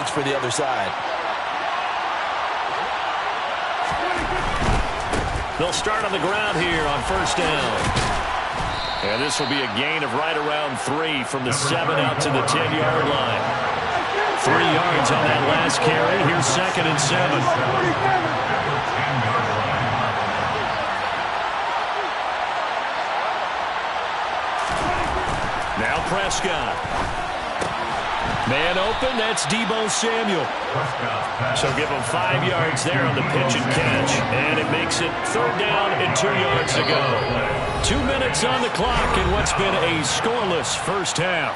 points for the other side. They'll start on the ground here on first down. And this will be a gain of right around 3 from the 7 out to the 10-yard line. 3 yards on that last carry. Here's 2nd and 7. Now Prescott. Man open, that's Deebo Samuel. So give him 5 yards there on the pitch and catch. And it makes it 3rd down and 2 yards to go. 2 minutes on the clock in what's been a scoreless first half.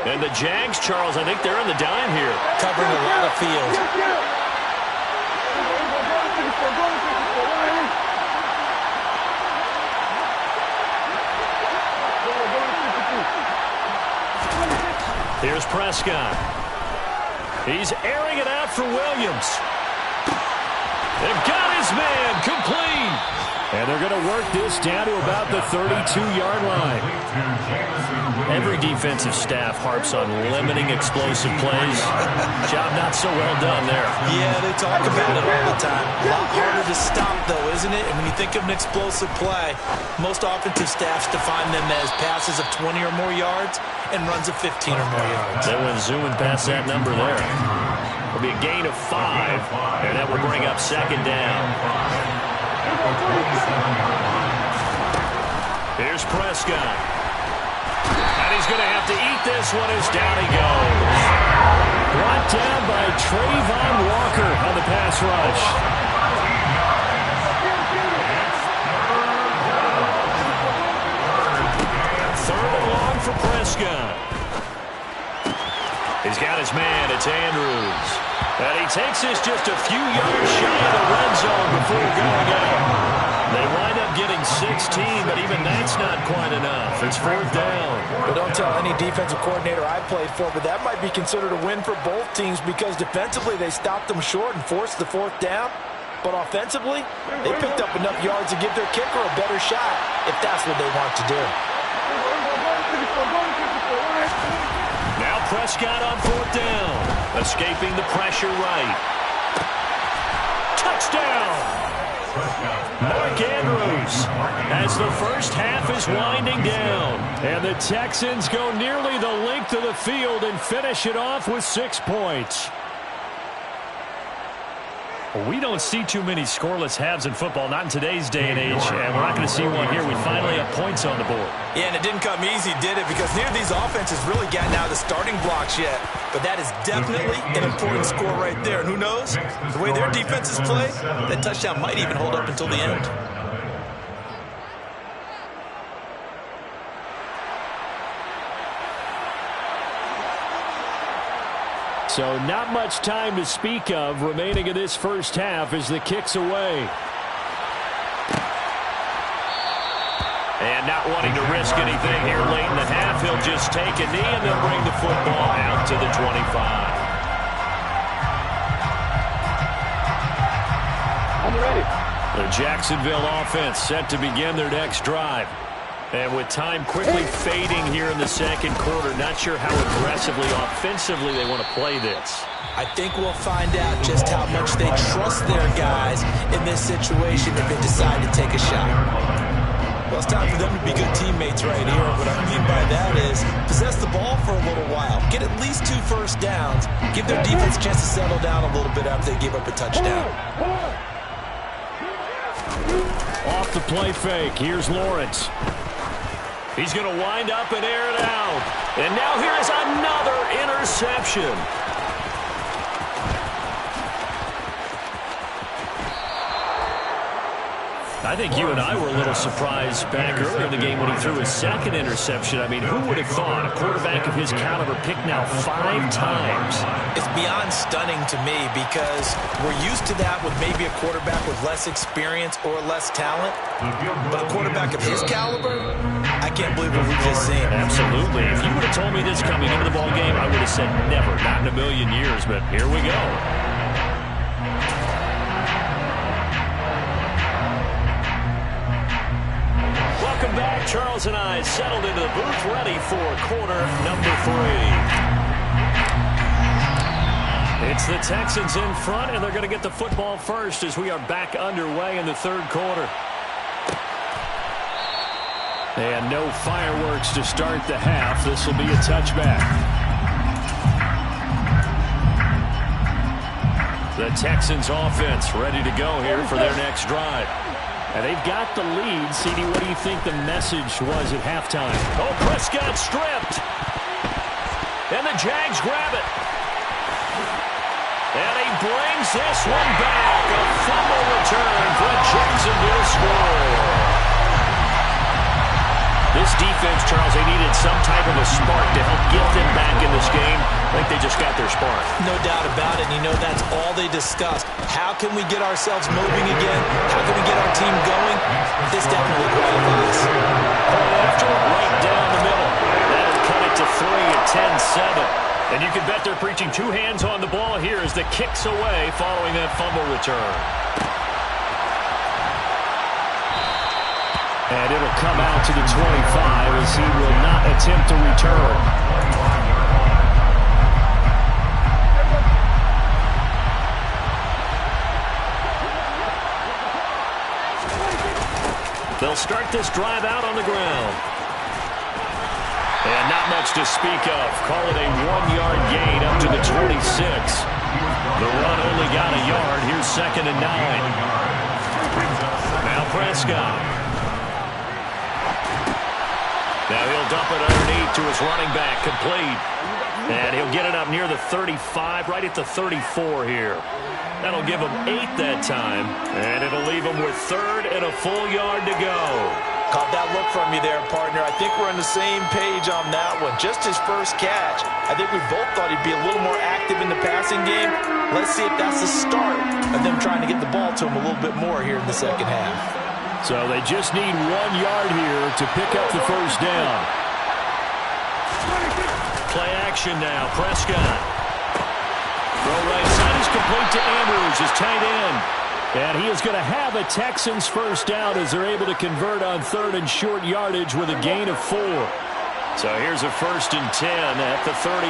And the Jags, Charles, I think they're on the dime here. Covering a lot of field. Here's Prescott. He's airing it out for Williams. They've got his man complete. And they're going to work this down to about the 32-yard line. Every defensive staff harps on limiting explosive plays. Job not so well done there. Yeah, they talk about it all the time. A lot harder to stop, though, isn't it? And when you think of an explosive play, most offensive staffs define them as passes of 20 or more yards and runs of 15 or more yards. They went zooming past that number there. It'll be a gain of 5, and that will bring up 2nd down. Here's Prescott. And he's going to have to eat this one as down he goes. Brought down by Trayvon Walker on the pass rush. Third and long for Prescott. He's got his man. It's Andrews. And he takes this just a few yards shy of the red zone before going out. They wind up getting 16, but even that's not quite enough. It's 4th down. But don't tell any defensive coordinator I played for, but that might be considered a win for both teams because defensively they stopped them short and forced the 4th down. But offensively, they picked up enough yards to give their kicker a better shot if that's what they want to do. Now Prescott on 4th down. Escaping the pressure right. Touchdown! Mark Andrews as the first half is winding down. And the Texans go nearly the length of the field and finish it off with 6 points. We don't see too many scoreless halves in football, not in today's day and age, and we're not going to see one here. We finally have points on the board. Yeah, and it didn't come easy, did it? Because neither of these offenses really gotten out of the starting blocks yet. But that is definitely an important score right there. And who knows? The way their defenses play, that touchdown might even hold up until the end. So not much time to speak of remaining in this first half as the kick's away. And not wanting to risk anything here late in the half, he'll just take a knee and they'll bring the football out to the 25. I'm ready. The Jacksonville offense set to begin their next drive. And with time quickly fading here in the second quarter, not sure how aggressively, offensively they want to play this. I think we'll find out just how much they trust their guys in this situation if they decide to take a shot. Well, it's time for them to be good teammates right here. What I mean by that is possess the ball for a little while. Get at least 2 first downs. Give their defense a chance to settle down a little bit after they give up a touchdown. Off the play fake, here's Lawrence. He's going to wind up and air it out. And now here's another interception. I think you and I were a little surprised back earlier in the game when he threw his second interception. I mean, who would have thought a quarterback of his caliber picked now 5 times? It's beyond stunning to me because we're used to that with maybe a quarterback with less experience or less talent. But a quarterback of his caliber, I can't believe what we've just seen. Absolutely. If you would have told me this coming into the ball game, I would have said never, not in a million years. But here we go. Welcome back Charles and I settled into the booth, ready for quarter number 3. It's the Texans in front, and they're going to get the football first as we are back underway in the third quarter. And no fireworks to start the half. This will be a touchback. The Texans offense ready to go here for their next drive. And they've got the lead. CD, what do you think the message was at halftime? Oh, Prescott stripped. And the Jags grab it. And he brings this one back. A fumble return for Jacksonville score. This defense, Charles, they needed some type of a spark to help get them back in this game. I think they just got their spark. No doubt about it. And you know that's all they discussed. How can we get ourselves moving again? How can we get our team going? This definitely qualifies. After right down the middle. That'll cut it to 3 at 10-7. And you can bet they're preaching two hands on the ball here as the kick's away following that fumble return. And it'll come out to the 25 as he will not attempt to return. They'll start this drive out on the ground. And not much to speak of. Call it a 1-yard gain up to the 26. The run only got a yard. Here's 2nd and 9. Now Prescott. Now he'll dump it underneath to his running back, complete. And he'll get it up near the 35, right at the 34 here. That'll give him 8 that time, and it'll leave him with 3rd and a full yard to go. Caught that look from you there, partner. I think we're on the same page on that one. Just his first catch. I think we both thought he'd be a little more active in the passing game. Let's see if that's the start of them trying to get the ball to him a little bit more here in the second half. So they just need 1 yard here to pick up the first down. Play action now. Prescott. Throw right side is complete to Andrews, his tight end. And he is going to have a Texans first down as they're able to convert on 3rd and short yardage with a gain of 4. So here's a 1st and 10 at the 38.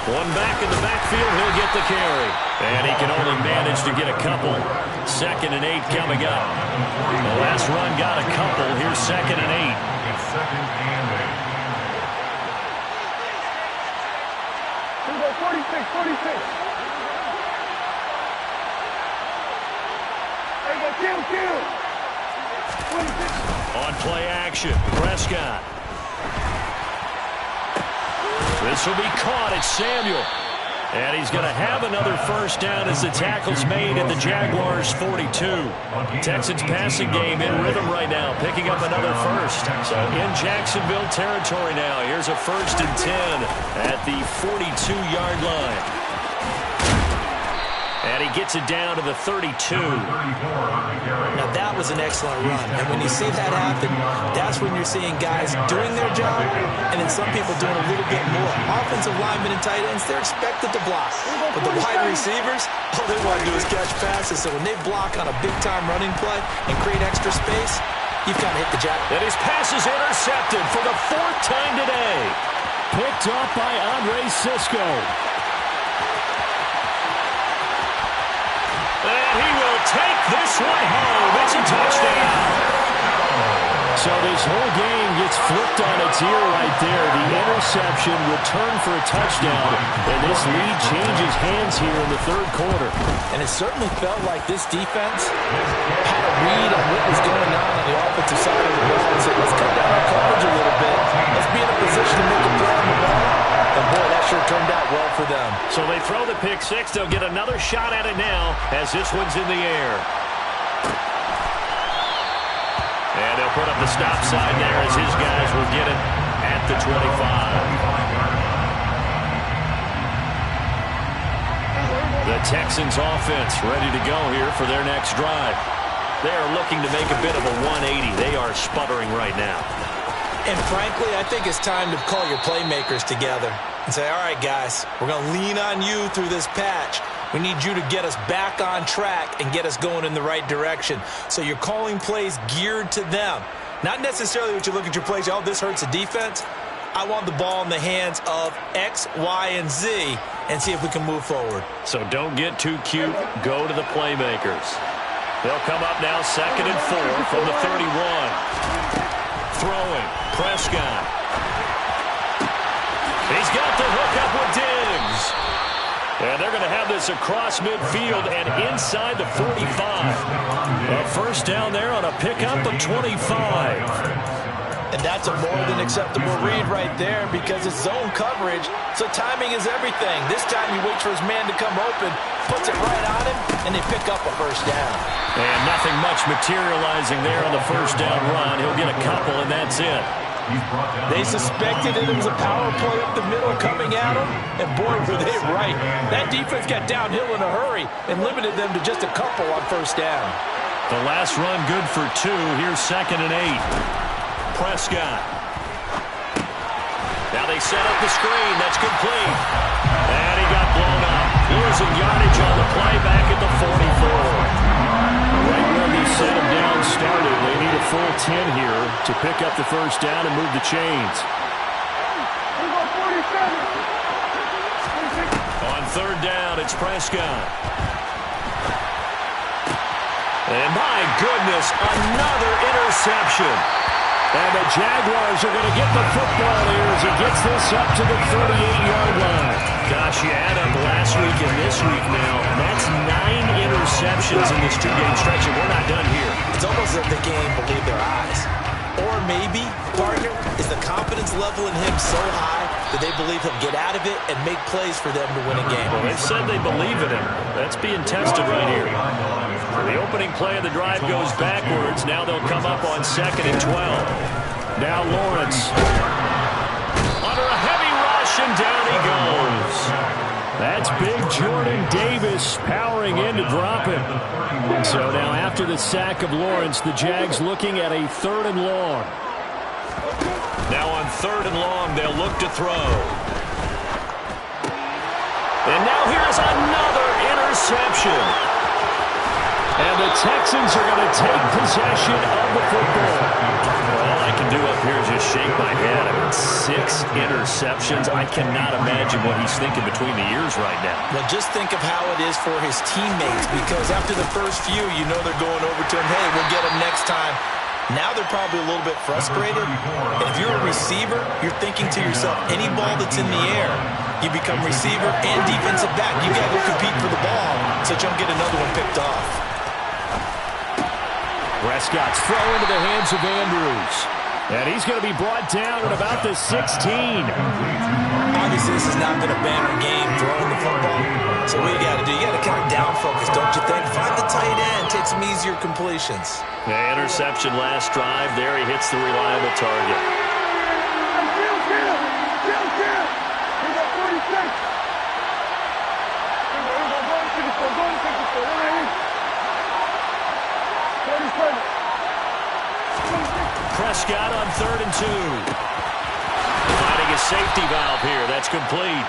One back in the backfield, he'll get the carry. And he can only manage to get a couple. 2nd and 8 coming up. The last run got a couple. Here's 2nd and 8. It's 2nd and 8. 46. Kill. On play action, Prescott. This will be caught. It's Samuel. And he's going to have another first down as the tackle's made at the Jaguars' 42. Texans passing game in rhythm right now, picking up another first. So in Jacksonville territory now. Here's a 1st and 10 at the 42-yard line. And he gets it down to the 32. Now that was an excellent run. And when you see that happen, that's when you're seeing guys doing their job and then some people doing a little bit more. Offensive linemen and tight ends, they're expected to block. But the wide receivers, all they want to do is catch passes. So when they block on a big-time running play and create extra space, you've kind of hit the jackpot. And his pass is intercepted for the 4th time today. Picked up by Andre Sisco. And he will take this one home. It's a touchdown. So this whole game gets flipped on its ear right there. The interception returned for a touchdown. And this lead changes hands here in the 3rd quarter. And it certainly felt like this defense had a read on what was going on the offensive side of the ball and said, let's cut down our coverage a little bit. Let's be in a position to make a play on the ball. And boy, that sure turned out well for them. So they throw the pick 6. They'll get another shot at it now as this one's in the air. And they'll put up the stop sign there as his guys will get it at the 25. The Texans offense ready to go here for their next drive. They are looking to make a bit of a 180. They are sputtering right now. And frankly, I think it's time to call your playmakers together and say, all right, guys, we're going to lean on you through this patch. We need you to get us back on track and get us going in the right direction. So you're calling plays geared to them. Not necessarily what you look at your plays, oh, this hurts the defense. I want the ball in the hands of X, Y, and Z and see if we can move forward. So don't get too cute. Go to the playmakers. They'll come up now 2nd and 4 from the 31. Throwing. Prescott. He's got the hook up with Diggs. And they're going to have this across midfield and inside the 45. A first down there on a pickup of 25. And that's a more than acceptable read right there because it's zone coverage, so timing is everything. This time he waits for his man to come open, puts it right on him, and they pick up a first down. And nothing much materializing there on the first down run. He'll get a couple, and that's it. They suspected it was a power play up the middle coming at them, and boy, were they right. That defense got downhill in a hurry and limited them to just a couple on first down. The last run good for 2. Here's 2nd and 8. Prescott. Now they set up the screen. That's complete. And he got blown up. Losing yardage on the play back at the 44. Right where they set him down started. They need a full 10 here to pick up the first down and move the chains. On 3rd down, it's Prescott. And my goodness, another interception. And the Jaguars are going to get the football here as he gets this up to the 38-yard line. Gosh, you add up last week and this week now. That's 9 interceptions in this 2-game stretch, and we're not done here. It's almost as if the game believed their eyes. Or maybe, partner, is the confidence level in him so high that they believe he'll get out of it and make plays for them to win a game. Well, they've said they believe in him. That's being tested right here. The opening play of the drive goes backwards. Now they'll come up on 2nd and 12. Now Lawrence. Under a heavy rush, and down he goes. That's big Jordan Davis powering in to drop him. So now after the sack of Lawrence, the Jags looking at a 3rd and long. Now on 3rd and long, they'll look to throw. And now here's another interception. And the Texans are going to take possession of the football. All I can do up here is just shake my head. I mean, 6 interceptions. I cannot imagine what he's thinking between the ears right now. Well, just think of how it is for his teammates, because after the first few, you know they're going over to him, hey, we'll get him next time. Now they're probably a little bit frustrated. And if you're a receiver, you're thinking to yourself, any ball that's in the air, you become receiver and defensive back. You got to compete for the ball so you don't get another one picked off. Prescott's throw into the hands of Andrews. And he's going to be brought down at about the 16. Obviously, this has not been a banner game throwing the football. So what you got to do, you got to kind of down focus, don't you think? Find the tight end, take some easier completions. Yeah, interception last drive. There he hits the reliable target. Prescott on 3rd and 2. Finding a safety valve here. That's complete.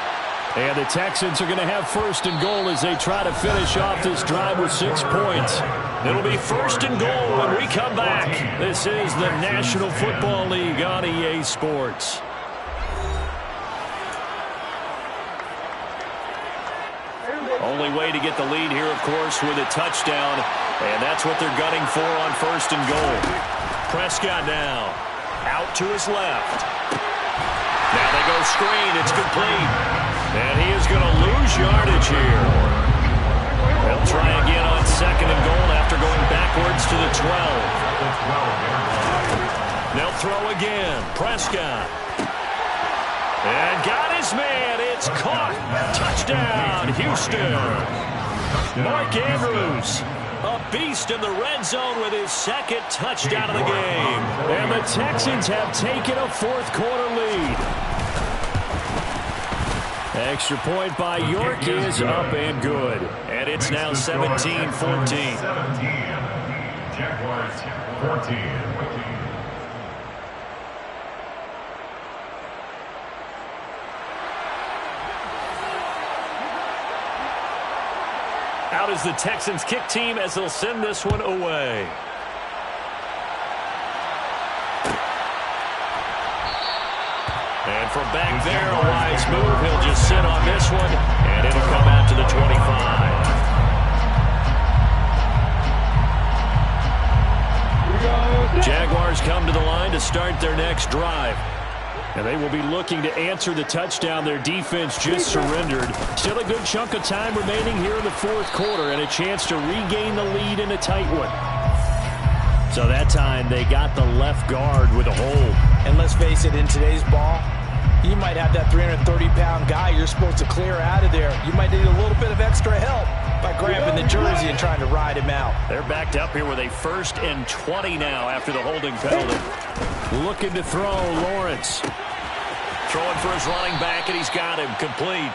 And the Texans are going to have 1st and goal as they try to finish off this drive with 6 points. It'll be 1st and goal when we come back. This is the National Football League on EA Sports. Only way to get the lead here, of course, with a touchdown. And that's what they're gunning for on 1st and goal. Prescott now out to his left. Now they go screen. It's complete. And he is going to lose yardage here. They'll try again on 2nd and goal after going backwards to the 12. They'll throw again. Prescott. And got his man. It's caught. Touchdown, Houston. Mark Andrews, a beast in the red zone with his 2nd touchdown of the game. And the Texans have taken a 4th quarter lead. Extra point by York is up and good. And it's now 17-14. 17. Jaguars 14. Out is the Texans kick team as they'll send this one away. And from back there, a wise move. He'll just sit on this one, and it'll come out to the 25. Jaguars come to the line to start their next drive. And they will be looking to answer the touchdown their defense just surrendered. Still a good chunk of time remaining here in the fourth quarter and a chance to regain the lead in a tight one. So that time they got the left guard with a hold. And let's face it, in today's ball, you might have that 330-pound guy you're supposed to clear out of there. You might need a little bit of extra help by grabbing the jersey and trying to ride him out. They're backed up here with a 1st and 20 now after the holding penalty. Looking to throw, Lawrence. Throwing for his running back, and he's got him complete.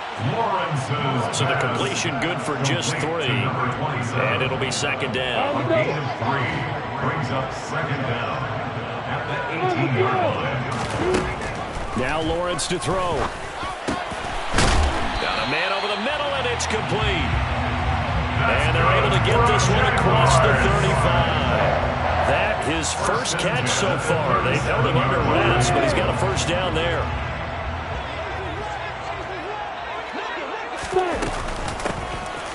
So the completion good for just 3. And it'll be 2nd down. A gain of 3 brings up 2nd down at the 18-yard line. Now Lawrence to throw. Got a man over the middle, and it's complete. And they're able to get this one across the 35. That his first catch so far. They've held him under wraps, but he's got a 1st down there.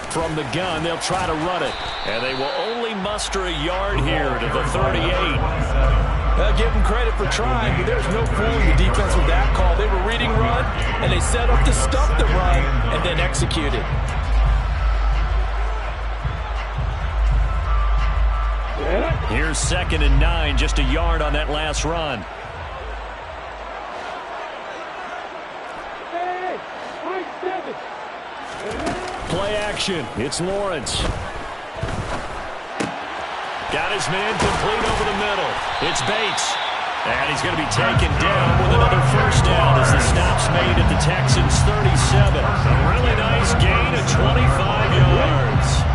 From the gun, they'll try to run it. And they will only muster a yard here to the 38. I'll give them credit for trying, but there's no fooling the defense with that call. They were reading run, and they set up to stop the run and then executed. Here's 2nd and 9, just a yard on that last run. Play action. It's Lawrence. Got his man complete over the middle. It's Bates. And he's going to be taken down with another 1st down as the stop's made at the Texans' 37. A really nice gain of 25 yards.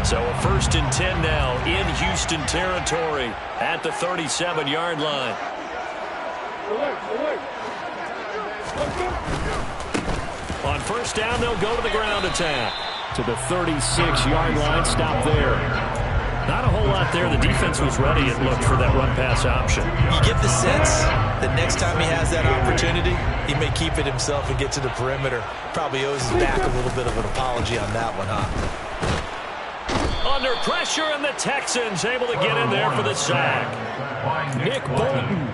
So a 1st and 10 now in Houston territory at the 37-yard line. On 1st down, they'll go to the ground attack. To the 36-yard line, stop there. Not a whole lot there. The defense was ready, it looked, for that run-pass option. You get the sense that next time he has that opportunity, he may keep it himself and get to the perimeter. Probably owes his back a little bit of an apology on that one, huh? Under pressure, and the Texans able to get in there for the sack. Nick Bolton.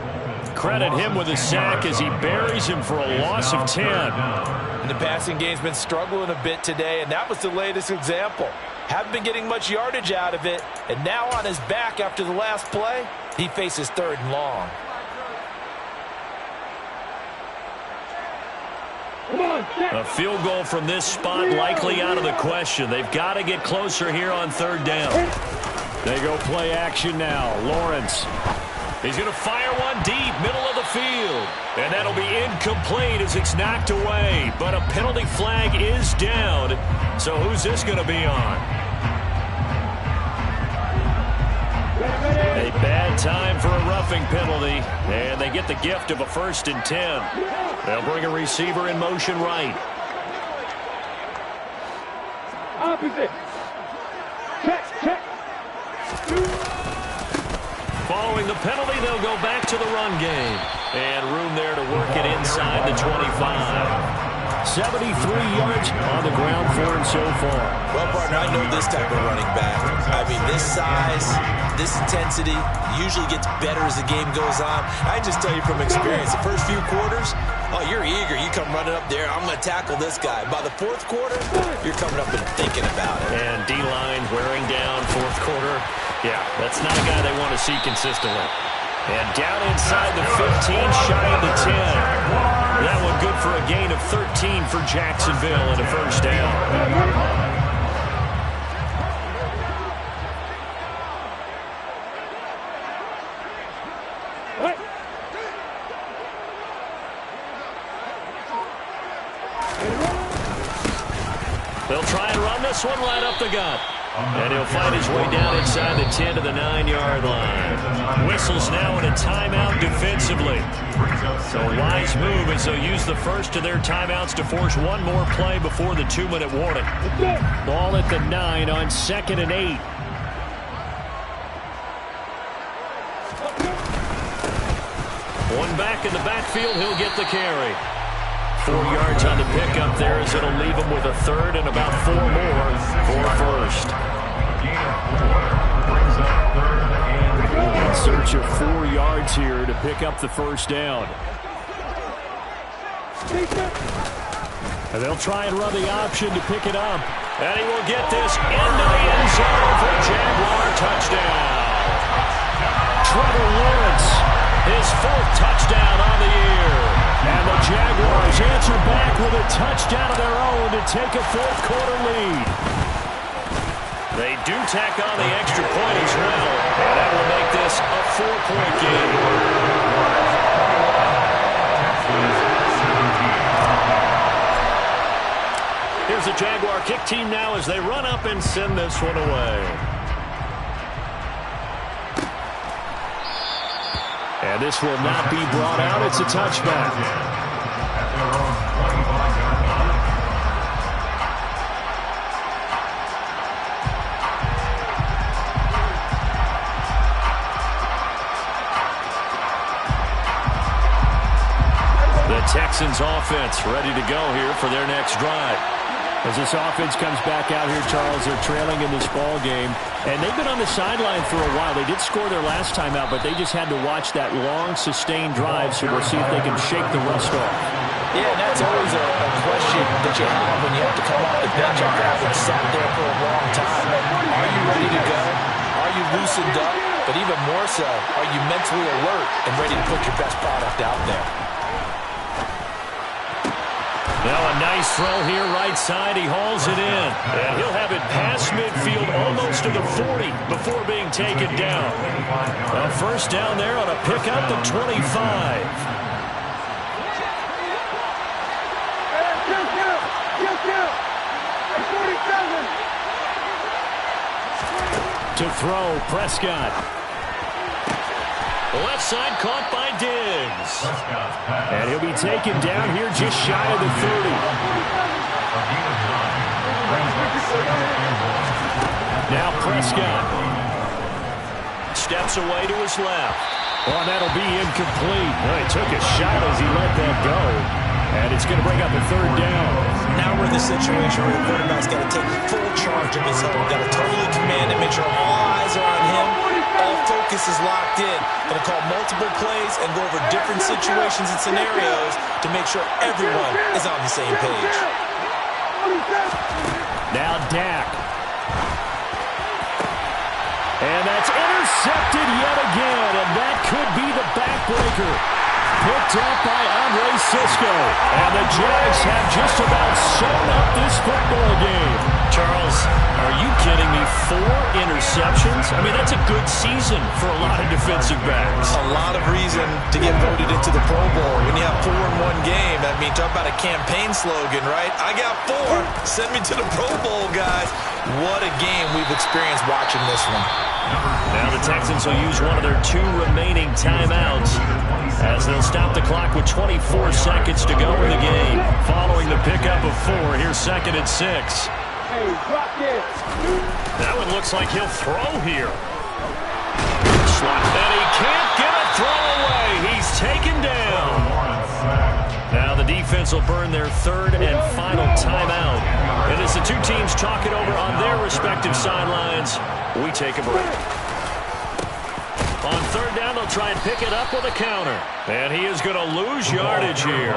Credit him with a sack as he buries him for a loss of 10. And the passing game's been struggling a bit today, and that was the latest example. Haven't been getting much yardage out of it, and now on his back after the last play, he faces 3rd and long. A field goal from this spot likely out of the question. They've got to get closer here on 3rd down. They go play action now. Lawrence. He's going to fire one deep, middle of the field. And that'll be incomplete as it's knocked away. But a penalty flag is down. So who's this going to be on? A bad time for a roughing penalty. And they get the gift of a 1st and 10. They'll bring a receiver in motion right. Opposite. Check. Following the penalty, they'll go back to the run game. And room there to work it inside the 25. 73 yards on the ground for him so far. Well, partner, I know this type of running back. I mean, this size, this intensity usually gets better as the game goes on. I just tell you from experience, the first few quarters, oh, you're eager. You come running up there, I'm going to tackle this guy. By the 4th quarter, you're coming up and thinking about it. And D-line wearing down 4th quarter. Yeah, that's not a guy they want to see consistently. And down inside the 15, shy of the 10. That one good for a gain of 13 for Jacksonville and a 1st down. They'll try and run this one right up the gut. And he'll find his way down inside the 10 to the 9-yard line. Whistles now in a timeout defensively. So a wise move as they'll use the first of their timeouts to force one more play before the 2-minute warning. Ball at the 9 on 2nd and 8. One back in the backfield, he'll get the carry. 4 yards on the pickup there as it'll leave him with a third and about 4 more for first. In search of 4 yards here to pick up the first down. And they'll try and run the option to pick it up. And he will get this into the end zone for a Jaguar touchdown. Trevor Lawrence, his 4th touchdown on the year. And the Jaguars answer back with a touchdown of their own to take a 4th-quarter lead. They do tack on the extra point as well, and that will make this a 4-point game. Here's the Jaguar kick team now as they run up and send this one away. And this will not be brought out. It's a touchback. The Texans offense ready to go here for their next drive. As this offense comes back out here, Charles, they're trailing in this ball game. And they've been on the sideline for a while. They did score their last time out, but they just had to watch that long, sustained drive, so we'll see if they can shake the rust off. Yeah, and that's always a question that you have when you have to come off the bench after having sat there for a long time. Are you ready to go? Are you loosened up? But even more so, are you mentally alert and ready to put your best product out there? Now a nice throw here right side. He hauls it in. And he'll have it past midfield almost to the 40 before being taken down. A first down there on a pickup of 25. To throw, Prescott. Left side caught by Diggs. And he'll be taken down here just shy of the 30. Now Prescott. Steps away to his left. Oh, and that'll be incomplete. Well, he took a shot as he let that go. And it's going to bring up a 3rd down. Now we're in the situation where the quarterback's got to take full charge of his own. Got to totally command it, make sure all eyes are on him. All focus is locked in. Going to call multiple plays and go over different situations and scenarios to make sure everyone is on the same page. Now Dak. And that's intercepted yet again, and that could be the backbreaker. Picked up by Andre Sisco. And the Jags have just about sewn up this football game. Charles, are you kidding me? 4 interceptions? I mean, that's a good season for a lot of defensive backs. A lot of reason to get voted into the Pro Bowl. When you have 4 in one game, I mean, talk about a campaign slogan, right? I got 4. Send me to the Pro Bowl, guys. What a game we've experienced watching this one. Now the Texans will use one of their 2 remaining timeouts as they'll stop the clock with 24 seconds to go in the game. Following the pickup of 4, here's 2nd and 6. That one looks like he'll throw here. And he can't get a throw away. He's taken down. Now the defense will burn their 3rd and final timeout. And as the 2 teams talk it over on their respective sidelines, we take a break. On 3rd down, they'll try and pick it up with a counter. And he is going to lose yardage here.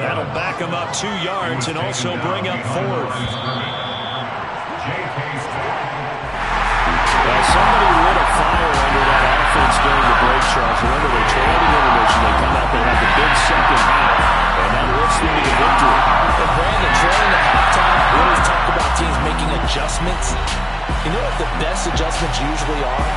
That'll back him up 2 yards and also bring up 4th. Well, somebody lit a fire under that offense during the break, Charles. Remember, they trailed in intermission. They come out, they have the big second half, and that lifts them to the victory. And Brandon, trailing at halftime, we always talk about teams making adjustments. You know what the best adjustments usually are?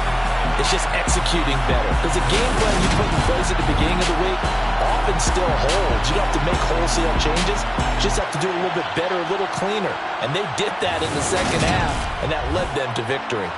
It's just executing better. Because the game plan you put in place at the beginning of the week often still holds. You don't have to make wholesale changes. You just have to do it a little bit better, a little cleaner. And they did that in the second half, and that led them to victory.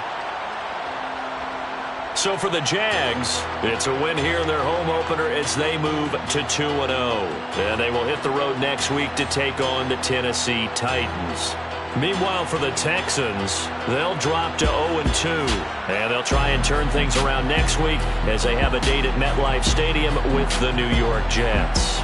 So for the Jags, it's a win here in their home opener as they move to 2-0. And they will hit the road next week to take on the Tennessee Titans. Meanwhile, for the Texans, they'll drop to 0-2. And they'll try and turn things around next week as they have a date at MetLife Stadium with the New York Jets.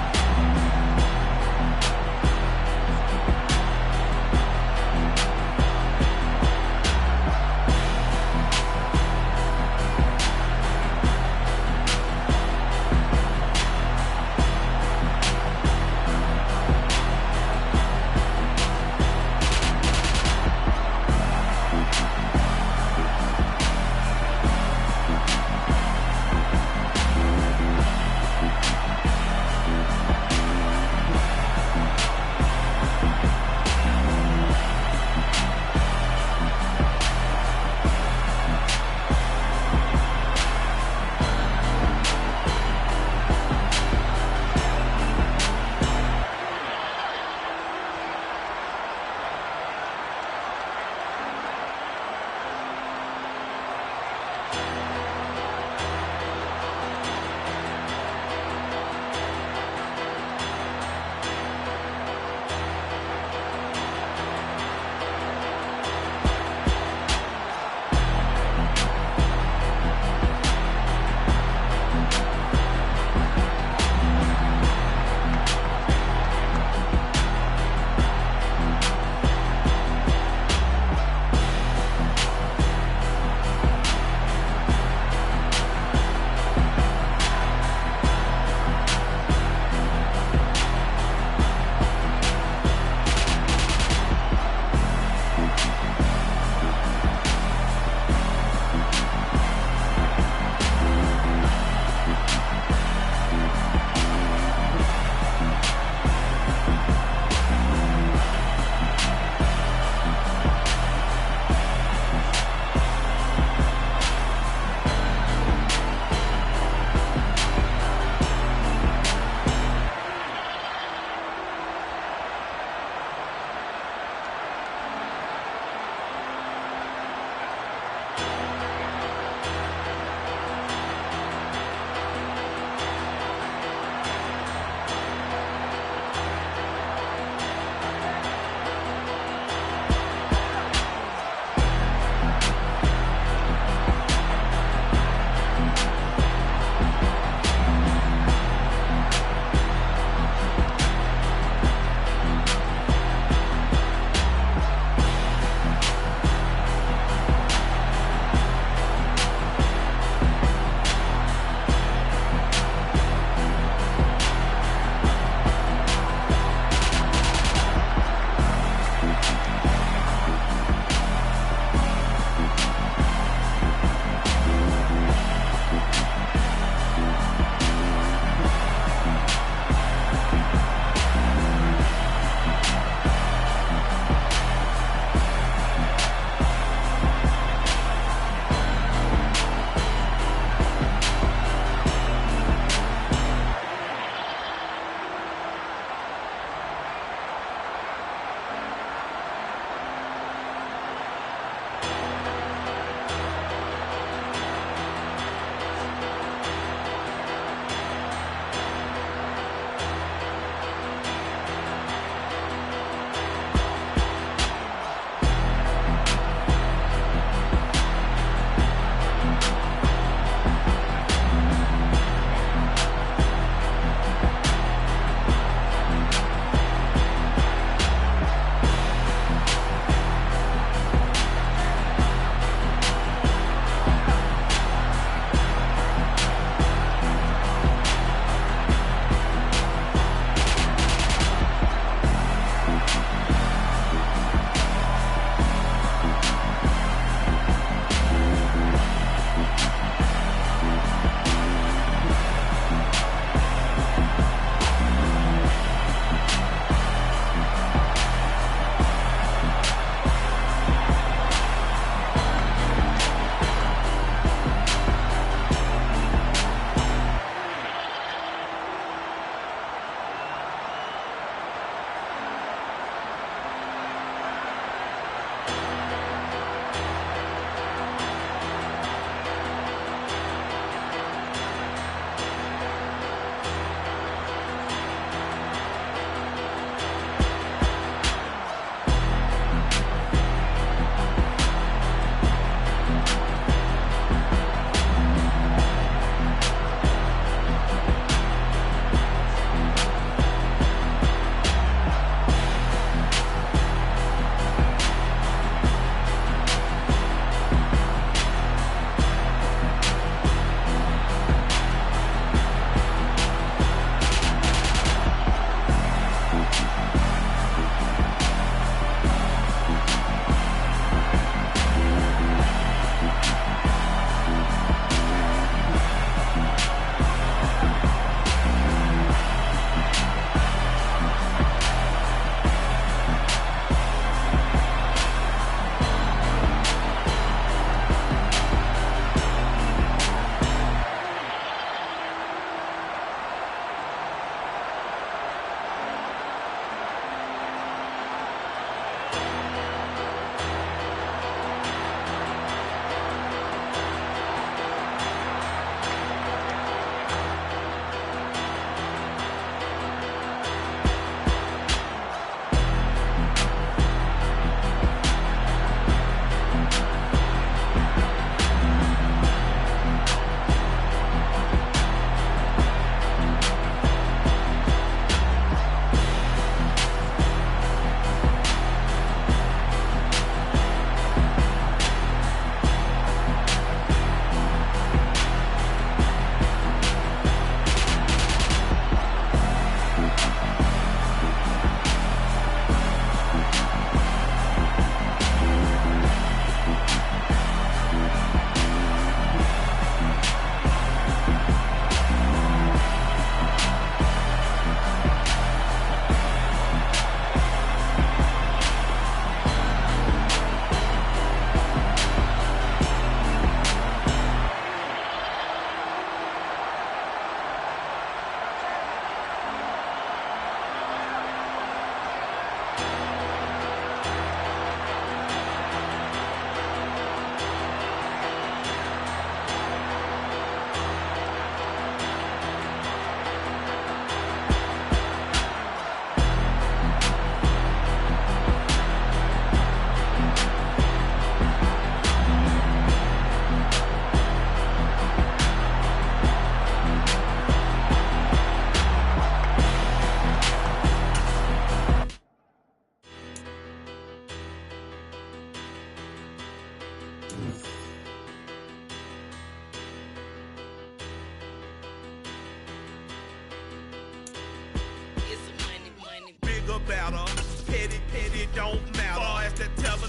battle. Petty don't matter. Far as the teller,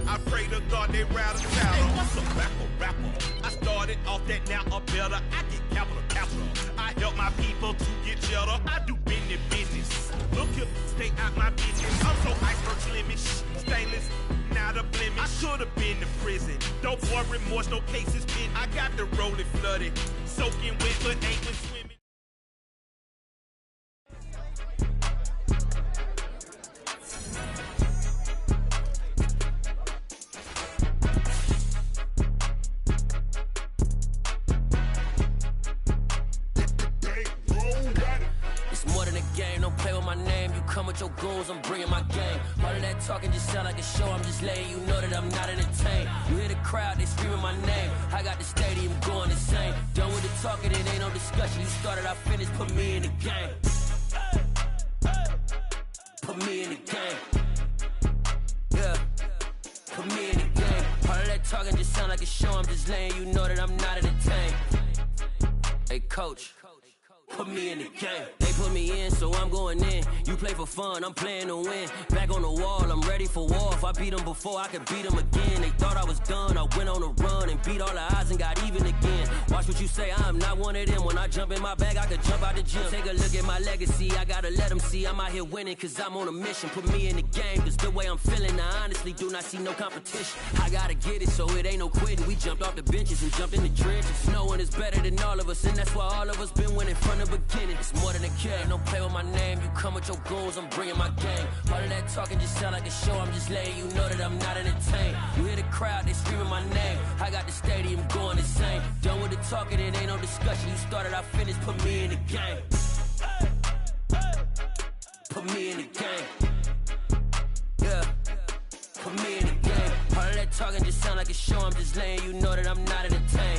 I pray to God they rattle tattle. Hey, what's a rapper? I started off that, now I'm better. I get capital. I help my people to get cheddar. I do business. Look here, stay out my business. I'm so iceberg slimmish, stainless, not a blemish. I should have been to prison. Don't worry, remorse, no cases been. I got the rolling flooded, soaking wet, but ain't been swimming. Come with your goons, I'm bringing my game. All of that talking just sound like a show. I'm just letting you know that I'm not entertained. You hear the crowd, they screaming my name. I got the stadium going insane. Done with the talking, it ain't no discussion. You started, I finished, put me in the game. Put me in the game. Yeah, put me in the game. All of that talking just sound like a show. I'm just letting you know that I'm not entertained. Hey, coach, put me in the game. They put me in, so I'm going in. You play for fun, I'm playing to win. Back on the wall, I'm ready for war. If I beat them before, I could beat them again. They thought I was done, I went on a run and beat all the odds and got even again. Watch what you say, I'm not one of them. When I jump in my bag, I could jump out the gym. Take a look at my legacy, I gotta let them see I'm out here winning, cause I'm on a mission. Put me in the game, cause the way I'm feeling, I honestly do not see no competition. I gotta get it, so it ain't no quitting. We jumped off the benches and jumped in the trenches. No one is better than all of us, and that's why all of us been winning from the beginning. It's more than a game, don't play with my name. You come with your goons, I'm bringing my game. All of that talking just sound like a show. I'm just letting you know that I'm not entertained. You hear the crowd, they screaming my name. I got the stadium going insane. Done with the talking, it ain't no discussion. You started, I finished, put me in the game. Put me in the game. Yeah, put me in the game. All of that talking just sound like a show. I'm just letting you know that I'm not entertained.